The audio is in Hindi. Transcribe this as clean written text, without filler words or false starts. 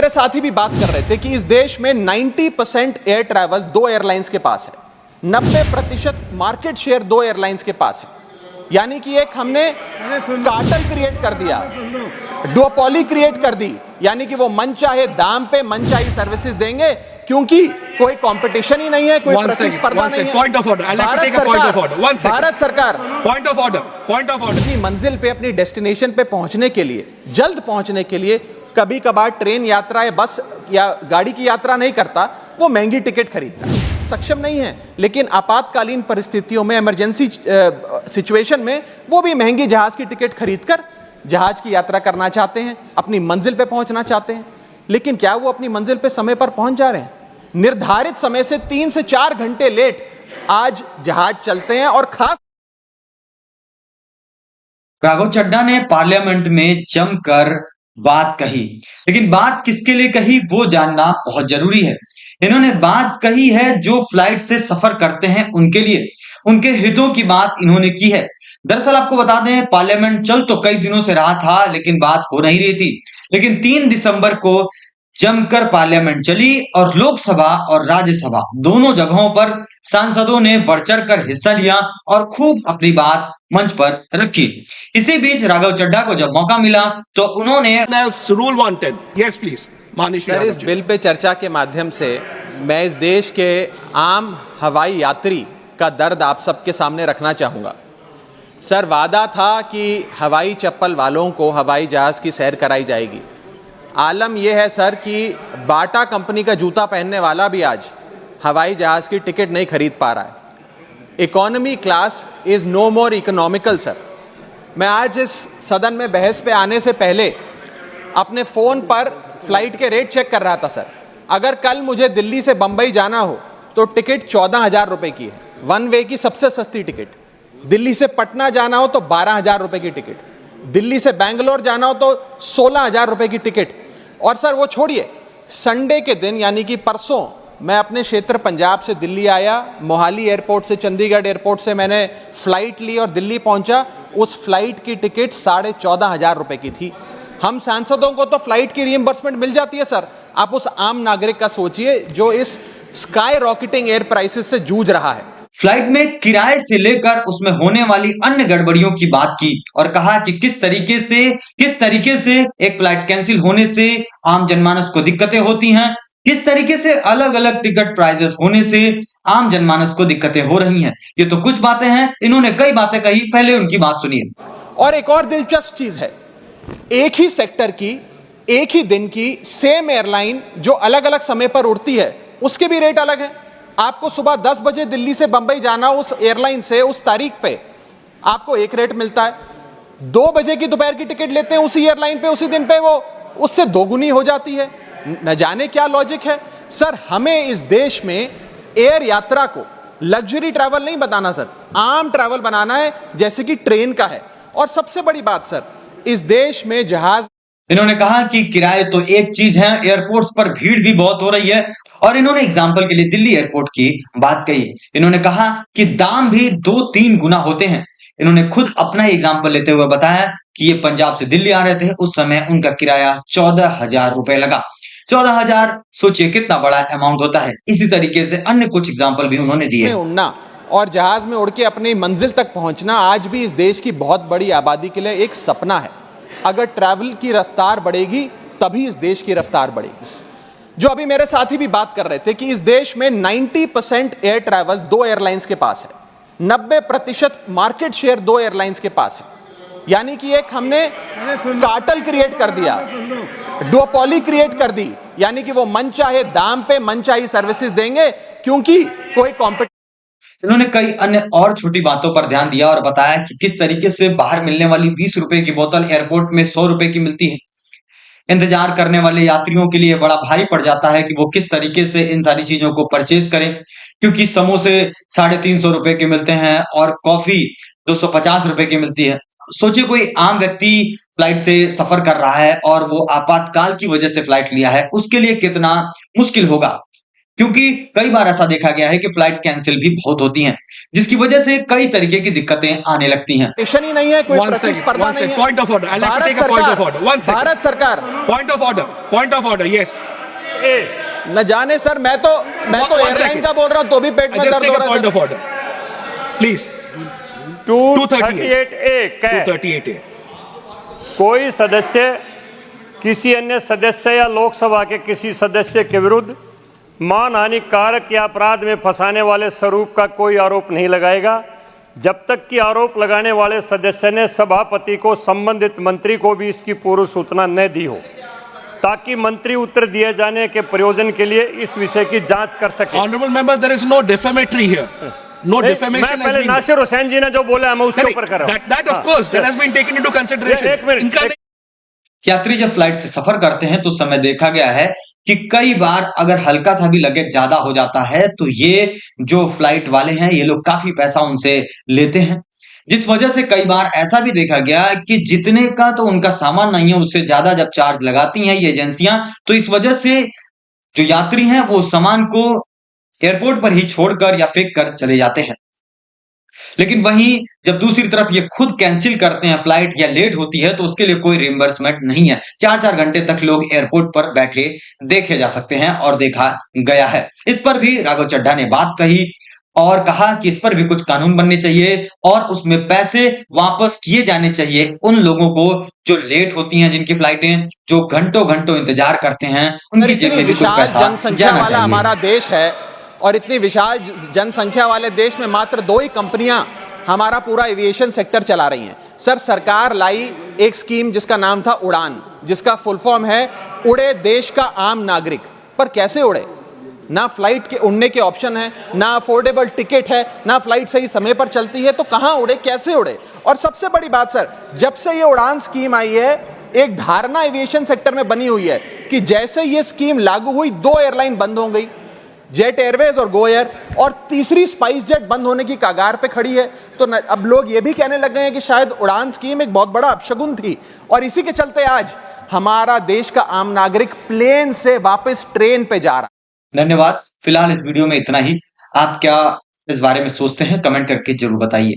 मेरे साथी भी बात कर रहे थे कि इस देश में 90% एयर ट्रैवल दो एयरलाइंस के पास है, 90% मार्केट शेयर दो एयरलाइंस के पास है। यानी कि एक हमने कार्टेल क्रिएट कर दिया, डुओपोली क्रिएट कर दी, यानी कि वो मन चाहे दाम पे मन चाहे सर्विसेज देंगे क्योंकि कोई कंपटीशन ही नहीं है, कोई प्रतिस्पर्धा नहीं है। Point of order. I'll have to take a point of order. One second. Bharat सरकार Point of order. Point of order. अपनी मंजिल पे, अपनी डेस्टिनेशन पे पहुंचने के लिए, जल्द पहुंचने के लिए कभी कभार ट्रेन यात्रा या बस या गाड़ी की यात्रा नहीं करता, वो महंगी टिकट खरीदता है। सक्षम नहीं है, लेकिन आपातकालीन परिस्थितियों में, इमरजेंसी सिचुएशन में वो भी महंगी जहाज की टिकट खरीदकर जहाज की यात्रा करना चाहते हैं, अपनी मंजिल पे पहुंचना चाहते हैं। लेकिन क्या वो अपनी मंजिल पे समय पर पहुंच जा रहे हैं? निर्धारित समय से 3 से 4 घंटे लेट आज जहाज चलते हैं। और खास राघव चड्ढा ने पार्लियामेंट में जमकर बात कही, लेकिन बात किसके लिए कही वो जानना बहुत जरूरी है। इन्होंने बात कही है जो फ्लाइट से सफर करते हैं उनके लिए, उनके हितों की बात इन्होंने की है। दरअसल आपको बता दें, पार्लियामेंट चल तो कई दिनों से रहा था, लेकिन बात हो नहीं रही थी। लेकिन 3 दिसंबर को जमकर पार्लियामेंट चली और लोकसभा और राज्यसभा दोनों जगहों पर सांसदों ने बढ़ चढ़ कर हिस्सा लिया और खूब अपनी बात मंच पर रखी। इसी बीच राघव चड्ढा को जब मौका मिला तो उन्होंने Rule 110. Yes, please. Manish sir, इस Yadav. बिल पे चर्चा के माध्यम से मैं इस देश के आम हवाई यात्री का दर्द आप सबके सामने रखना चाहूँगा। सर, वादा था कि हवाई चप्पल वालों को हवाई जहाज़ की सैर कराई जाएगी। आलम यह है सर कि बाटा कंपनी का जूता पहनने वाला भी आज हवाई जहाज़ की टिकट नहीं खरीद पा रहा है। Economy class is no more economical sir. मैं आज इस सदन में बहस पे आने से पहले अपने फ़ोन पर फ्लाइट के रेट चेक कर रहा था सर। अगर कल मुझे दिल्ली से बंबई जाना हो तो टिकट 14,000 रुपये की है, वन वे की सबसे सस्ती टिकट। दिल्ली से पटना जाना हो तो 12,000 रुपये की टिकट, दिल्ली से बैंगलोर जाना हो तो 16,000 रुपये की टिकट। और सर वो छोड़िए, संडे के दिन यानी कि परसों मैं अपने क्षेत्र पंजाब से दिल्ली आया, मोहाली एयरपोर्ट से, चंडीगढ़ एयरपोर्ट से मैंने फ्लाइट ली और दिल्ली पहुंचा। उस फ्लाइट की टिकट 14,500 रुपये की थी। हम सांसदों को तो फ्लाइट की रिइंबर्समेंट मिल जाती है सर, आप उस आम नागरिक का सोचिए जो इस स्काई रॉकेटिंग एयर प्राइसेस से जूझ रहा है। फ्लाइट में किराए से लेकर उसमें होने वाली अन्य गड़बड़ियों की बात की और कहा कि किस तरीके से एक फ्लाइट कैंसिल होने से आम जनमानस को दिक्कतें होती हैं, किस तरीके से अलग अलग टिकट प्राइसेस होने से आम जनमानस को दिक्कतें हो रही हैं। ये तो कुछ बातें हैं, इन्होंने कई बातें कही, पहले उनकी बात सुनिए। और एक और दिलचस्प चीज है, एक ही सेक्टर की, एक ही दिन की सेम एयरलाइन जो अलग अलग समय पर उड़ती है उसके भी रेट अलग है। आपको सुबह 10 बजे दिल्ली से बंबई जाना, उस एयरलाइन से उस तारीख पे आपको एक रेट मिलता है। 2 बजे की दोपहर की टिकट लेते हैं उसी एयरलाइन पे, उसी दिन पे वो उससे दोगुनी हो जाती है। न जाने क्या लॉजिक है सर। हमें इस देश में एयर यात्रा को लग्जरी ट्रैवल नहीं बनाना सर, आम ट्रैवल बनाना है जैसे कि ट्रेन का है। और सबसे बड़ी बात सर, इस देश में जहाज, इन्होंने कहा कि किराए तो एक चीज है, एयरपोर्ट्स पर भीड़ भी बहुत हो रही है। और इन्होंने एग्जाम्पल के लिए दिल्ली एयरपोर्ट की बात कही। इन्होंने कहा कि दाम भी 2-3 गुना होते हैं। इन्होंने खुद अपना ही एग्जाम्पल लेते हुए बताया कि ये पंजाब से दिल्ली आ रहे थे, उस समय उनका किराया 14,000 रुपए लगा। 14,000 सोचिए कितना बड़ा अमाउंट होता है। इसी तरीके से अन्य कुछ एग्जाम्पल भी उन्होंने दिए। उड़ना और जहाज में उड़ के अपनी मंजिल तक पहुंचना आज भी इस देश की बहुत बड़ी आबादी के लिए एक सपना है। अगर ट्रैवल की रफ्तार बढ़ेगी तभी इस देश की रफ्तार बढ़ेगी। जो अभी मेरे साथी भी बात कर रहे थे कि इस देश में 90% एयर ट्रैवल दो एयरलाइंस के पास है, 90% मार्केट शेयर दो एयरलाइंस के पास है। यानी कि एक हमने कार्टेल क्रिएट कर दिया, डुओपोली क्रिएट कर दी, यानी कि वो मन चाहे दाम पे मन चाहे सर्विसेज देंगे क्योंकि कोई कॉम्पिटिशन। इन्होंने कई अन्य और छोटी बातों पर ध्यान दिया और बताया कि किस तरीके से बाहर मिलने वाली 20 रुपए की बोतल एयरपोर्ट में 100 रुपए की मिलती है। इंतजार करने वाले यात्रियों के लिए बड़ा भारी पड़ जाता है कि वो किस तरीके से इन सारी चीजों को परचेज करें, क्योंकि समोसे 350 रुपए के मिलते हैं और कॉफी 250 रुपए की मिलती है। सोचिए कोई आम व्यक्ति फ्लाइट से सफर कर रहा है और वो आपातकाल की वजह से फ्लाइट लिया है, उसके लिए कितना मुश्किल होगा। क्योंकि कई बार ऐसा देखा गया है कि फ्लाइट कैंसिल भी बहुत होती हैं, जिसकी वजह से कई तरीके की दिक्कतें आने लगती हैं। स्टेशन ही नहीं है, कोई One second, प्रतिस्पर्धा one नहीं second. है। Point of order. I'll have to Bharat take a point सरकार- of order. One second. Bharat सरकार Point of order. Point of order. Yes. न जाने सर, मैं तो One एयरलाइन second. का बोल रहा हूं तो भी पेट में Just दर्द take हो a रहा point है of order. Please. 238A कै 238A. कोई सदस्य किसी अन्य सदस्य या लोकसभा के किसी सदस्य के विरुद्ध मानहानि कारक या अपराध में फंसाने वाले स्वरूप का कोई आरोप नहीं लगाएगा जब तक कि आरोप लगाने वाले सदस्य ने सभापति को संबंधित मंत्री को भी इसकी पूर्व सूचना न दी हो, ताकि मंत्री उत्तर दिए जाने के प्रयोजन के लिए इस विषय की जांच कर सके। Honorable member, there is no defamatory here. No defamation मैं has पहले been. नासिर हुसैन जी ने जो बोला मैं उसके ऊपर कर रहा हूं। That of course, that has been taken into consideration. एक मिनट, इनका यात्री जब फ्लाइट से सफर करते हैं तो समय देखा गया है कि कई बार अगर हल्का सा भी लगेज ज्यादा हो जाता है तो ये जो फ्लाइट वाले हैं ये लोग काफी पैसा उनसे लेते हैं, जिस वजह से कई बार ऐसा भी देखा गया कि जितने का तो उनका सामान नहीं है उससे ज्यादा जब चार्ज लगाती हैं ये एजेंसियां, तो इस वजह से जो यात्री हैं वो सामान को एयरपोर्ट पर ही छोड़कर या फेंक कर चले जाते हैं। लेकिन वहीं जब दूसरी तरफ ये खुद कैंसिल करते हैं फ्लाइट या लेट होती है तो उसके लिए कोई रिम्बर्समेंट नहीं है। 4-4 घंटे तक लोग एयरपोर्ट पर बैठे देखे जा सकते हैं और देखा गया है। इस पर भी राघव चड्ढा ने बात कही और कहा कि इस पर भी कुछ कानून बनने चाहिए और उसमें पैसे वापस किए जाने चाहिए उन लोगों को जो लेट होती हैं, जिनकी फ्लाइटें जो घंटों घंटों इंतजार करते हैं, उनकी जेब में भी कुछ पैसा जनसंख्या जाना वाला चाहिए। हमारा देश है और इतनी विशाल जनसंख्या वाले देश में मात्र 2 ही कंपनियां हमारा पूरा एविएशन सेक्टर चला रही हैं। सर, सरकार लाई एक स्कीम जिसका नाम था उड़ान, जिसका फुल फॉर्म है उड़े देश का आम नागरिक। पर कैसे उड़े? ना फ्लाइट के उड़ने के ऑप्शन है, ना अफोर्डेबल टिकट है, ना फ्लाइट सही समय पर चलती है, तो कहां उड़े, कैसे उड़े? और सबसे बड़ी बात सर, जब से ये उड़ान स्कीम आई है एक धारणा एविएशन सेक्टर में बनी हुई है कि जैसे ये स्कीम लागू हुई 2 एयरलाइन बंद हो गई, जेट एयरवेज और गो एयर, और तीसरी स्पाइस जेट बंद होने की कगार पे खड़ी है। तो अब लोग ये भी कहने लग गए हैं कि शायद उड़ान स्कीम एक बहुत बड़ा अपशगुन थी और इसी के चलते आज हमारा देश का आम नागरिक प्लेन से वापस ट्रेन पे जा रहा है। धन्यवाद। फिलहाल इस वीडियो में इतना ही। आप क्या इस बारे में सोचते हैं कमेंट करके जरूर बताइए।